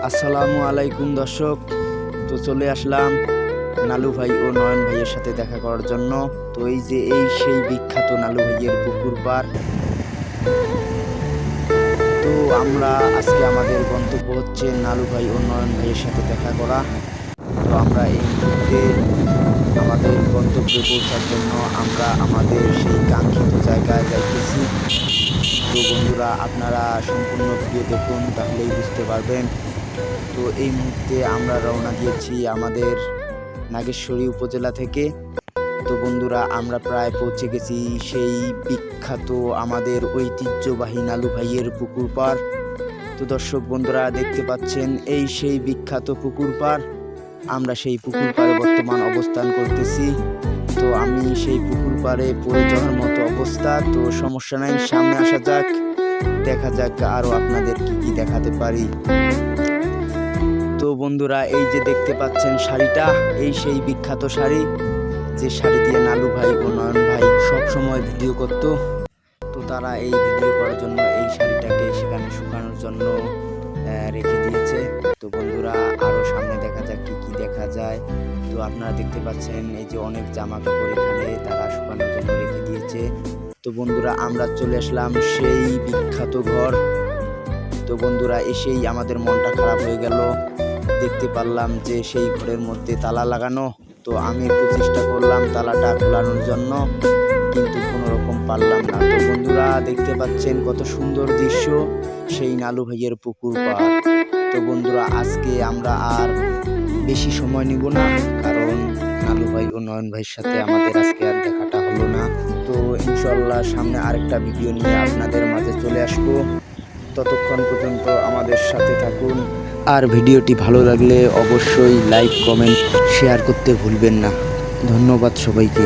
আসসালামু আলাইকুম দর্শক। তো চলে আসলাম নালু ভাই ও নয়ন ভাইয়ের সাথে দেখা করার জন্য। তো এই সেই বিখ্যাত নালু ভাইয়ের পুকুর পাড়। তো আমরা আজকে আমাদের গন্তব্য হচ্ছে নালু ভাই ও নয়ন ভাইয়ের সাথে দেখা করা। তো আমরা এই মুহূর্তে আমাদের গন্তব্যে পৌঁছার জন্য আমরা আমাদের সেই কাঙ্ক্ষিত জায়গায় যাইতেছি। তো বন্ধুরা, আপনারা সম্পূর্ণ ভিডিও দেখুন, তাহলেই বুঝতে পারবেন। তো এই মুহূর্তে আমরা রওনা দিয়েছি আমাদের নাগেশ্বরী উপজেলা থেকে। তো বন্ধুরা, আমরা প্রায় পৌঁছে গেছি সেই বিখ্যাত আমাদের ঐতিহ্যবাহী নালু ভাইয়ের পুকুর পাড়। তো দর্শক বন্ধুরা, দেখতে পাচ্ছেন এই সেই বিখ্যাত পুকুর পাড়। আমরা সেই পুকুর পাড়ে বর্তমান অবস্থান করতেছি। তো আমি সেই পুকুর পাড়ে পড়ে যাওয়ার মতো অবস্থা। তো সমস্যা নাই, সামনে আসা যাক, দেখা যাক আরও আপনাদের কি দেখাতে পারি। তো বন্ধুরা, এই যে দেখতে পাচ্ছেন শাড়িটা, এই সেই বিখ্যাত শাড়ি, যে শাড়ি দিয়ে নালু ভাই ও নয়ন ভাই সব সময় ভিডিও করত। তো তারা এই ভিডিও করার জন্য এই শাড়িটাকে সেখানে শুকানোর জন্য রেখে দিয়েছে। তো বন্ধুরা, আরও সামনে দেখা যাক কি দেখা যায়। তো আপনারা দেখতে পাচ্ছেন এই যে অনেক জামা কাপড় এখানে তারা শুকানোর জন্য রেখে দিয়েছে। তো বন্ধুরা, আমরা চলে আসলাম সেই বিখ্যাত ঘর। তো বন্ধুরা, এসেই আমাদের মনটা খারাপ হয়ে গেল। দেখতে পারলাম যে সেই ঘরের মধ্যে তালা লাগানো। তো আমি একটু চেষ্টা করলাম তালাটা খোলানোর জন্য, কিন্তু কোনো রকম পারলাম না। তো বন্ধুরা, দেখতে পাচ্ছেন কত সুন্দর দৃশ্য, সেই নালু ভাইয়ের পুকুর পাড়। তো বন্ধুরা, আজকে আমরা আর বেশি সময় নিব না, কারণ নালু ভাই ও নয়ন ভাইয়ের সাথে আমাদের আজকে আর দেখাটা হলো না। তো ইনশাল্লাহ সামনে আরেকটা ভিডিও নিয়ে আপনাদের মাঝে চলে আসবো। ততক্ষণ পর্যন্ত আমাদের সাথে থাকুন। আর ভিডিওটি ভালো লাগলে অবশ্যই লাইক, কমেন্ট, শেয়ার করতে ভুলবেন না। ধন্যবাদ সবাইকে।